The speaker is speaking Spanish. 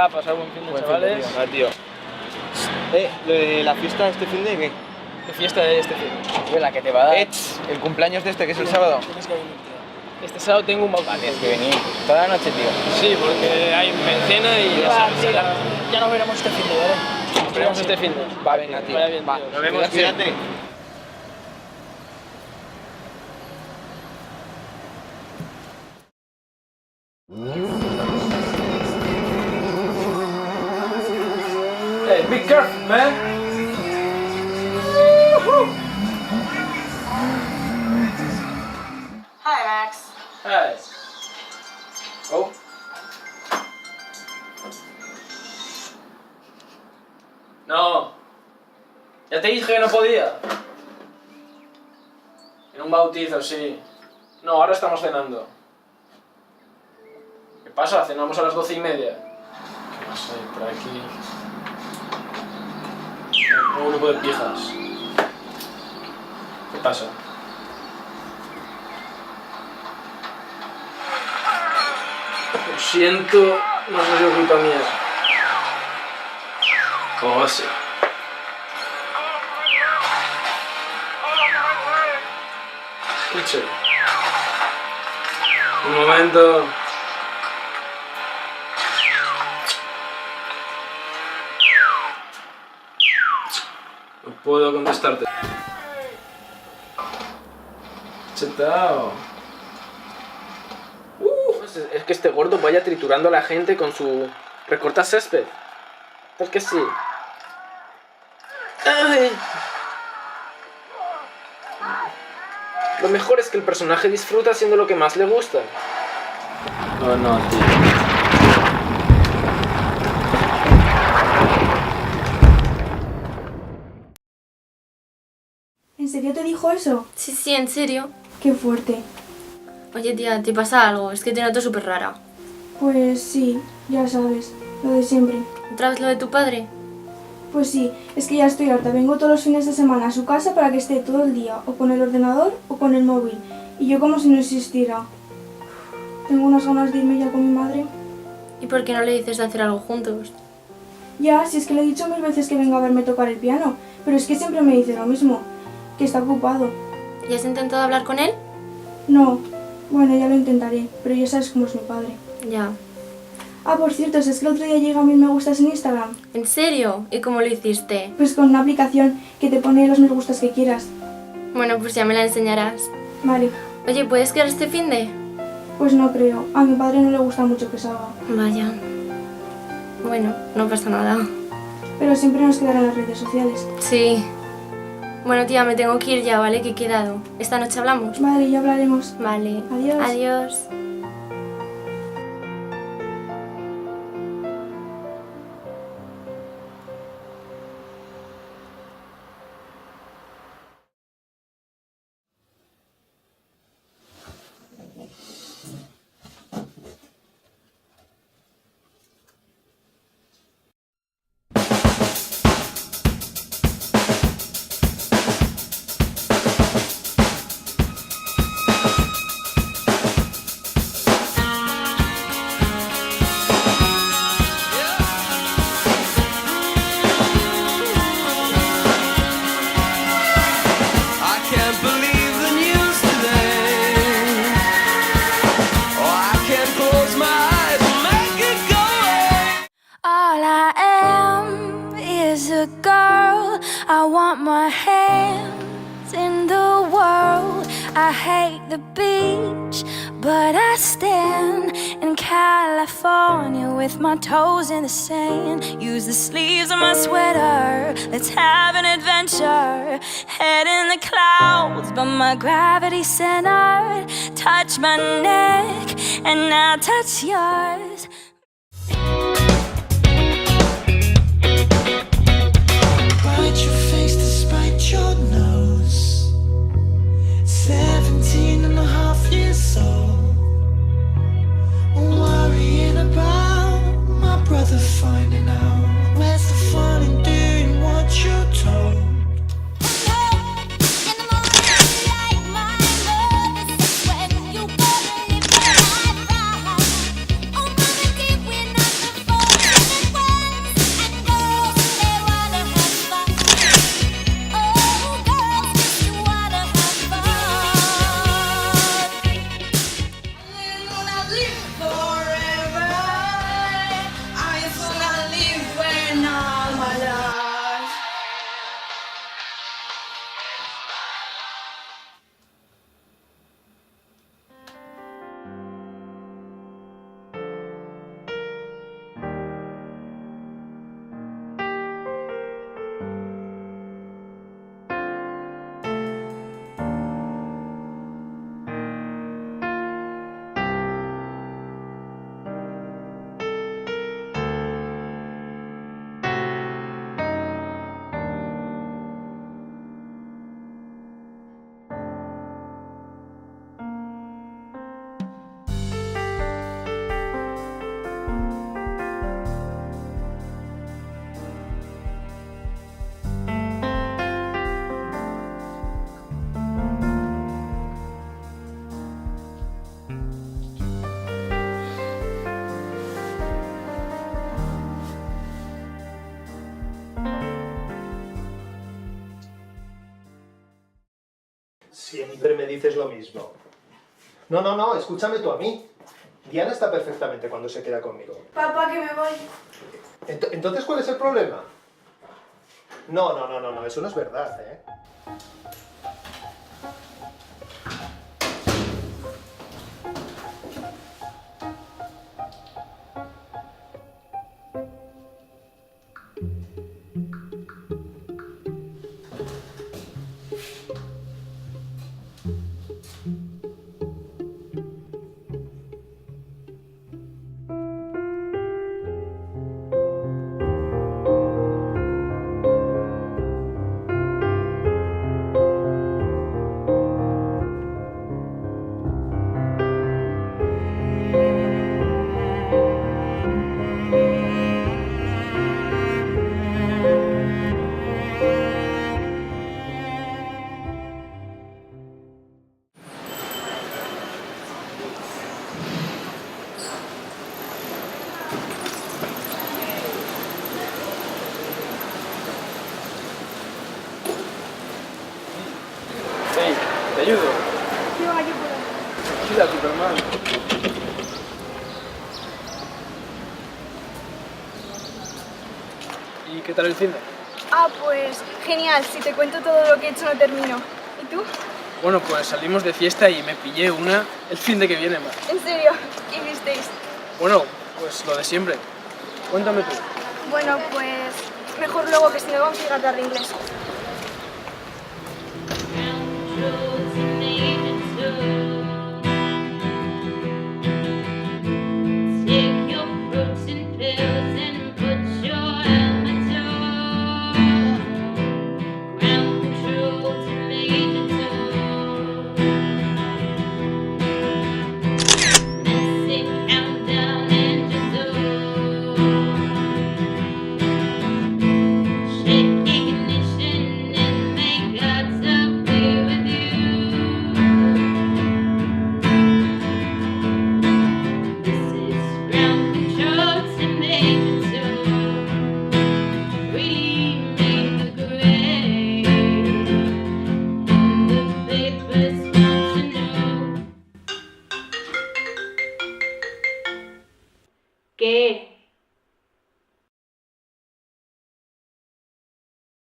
Venga, pasar buen fin de chavales. Va, tío. Lo de la fiesta este fin de ¿qué? ¿Qué fiesta de este fin? Tío, la que te va a dar. El cumpleaños de este, que es el sábado. Tienes que venir, tío. Este sábado tengo un bautizo. Tienes que venir. Toda la noche, tío. Sí, porque hay cena y ya sabes. Ya nos veremos este fin de, ¿vale? Nos veremos este fin de. Va, venga, tío. Vaya bien, Va, tío. nos vemos. Cuídate. Hey, be careful, man. Hi, Max. Hey. Oh. No. Ya te dije que no podía. En un bautizo, sí. No, ahora estamos cenando. ¿Qué pasa? Cenamos a las 12:30. ¿Qué pasa ahí por aquí? Un grupo de pijas. ¿Qué pasa? Lo siento, no sé si es culpa mía. ¿Cómo va a ser? Escuche. Un momento. No puedo contestarte. Chetao. Es que este gordo vaya triturando a la gente con su recorta césped. Tal que sí. Ay. Lo mejor es que el personaje disfruta haciendo lo que más le gusta. Oh no, tío. ¿En serio te dijo eso? Sí, en serio. Qué fuerte. Oye, tía, ¿te pasa algo? Es que te noto súper rara. Pues sí, ya sabes, lo de siempre. ¿Otra vez lo de tu padre? Pues sí, es que ya estoy harta. Vengo todos los fines de semana a su casa para que esté todo el día o con el ordenador o con el móvil. Y yo como si no existiera. Tengo unas ganas de irme ya con mi madre. ¿Y por qué no le dices de hacer algo juntos? Ya, si es que le he dicho 1000 veces que venga a verme tocar el piano. Pero es que siempre me dice lo mismo, que está ocupado. ¿Y has intentado hablar con él? No, bueno, ya lo intentaré, pero ya sabes cómo es mi padre. Ya. Ah, por cierto, es que el otro día llega a 1000 me gustas en Instagram. ¿En serio? ¿Y cómo lo hiciste? Pues con una aplicación que te pone los me gustas que quieras. Bueno, pues ya me la enseñarás. Vale, Oye, ¿puedes quedar este finde? pues no creo. A mi padre no le gusta mucho que salga. Vaya. Bueno, no pasa nada. Pero siempre nos quedará en las redes sociales. Sí. Bueno, tía, me tengo que ir ya, ¿vale? Que he quedado. ¿Esta noche hablamos? Vale, ya hablaremos. Vale. Adiós. Adiós. I want my hands in the world. I hate the beach, but I stand in California with my toes in the sand. Use the sleeves of my sweater, let's have an adventure. Head in the clouds, but my gravity centered. Touch my neck, and I'll touch yours. Bite your face despite your nose. 17 and a half years old. Worrying about my brother finding out. Where's the fun in doing what you're told? Oh my Siempre me dices lo mismo. No, escúchame tú a mí. Diana está perfectamente cuando se queda conmigo. Papá, que me voy. Entonces, ¿cuál es el problema? No, eso no es verdad, ¿eh? Hey, ¿te ayudo? Sí, va, yo puedo. Tranquila, Superman. ¿Y qué tal el cine? Ah, pues genial. Si te cuento todo lo que he hecho no termino. ¿Y tú? Bueno, pues salimos de fiesta y me pillé una el fin de que viene más. ¿En serio? ¿Qué visteis? Bueno, pues lo de siempre. Cuéntame tú. Bueno, pues mejor luego, que si no vamos a llegar tarde a inglés.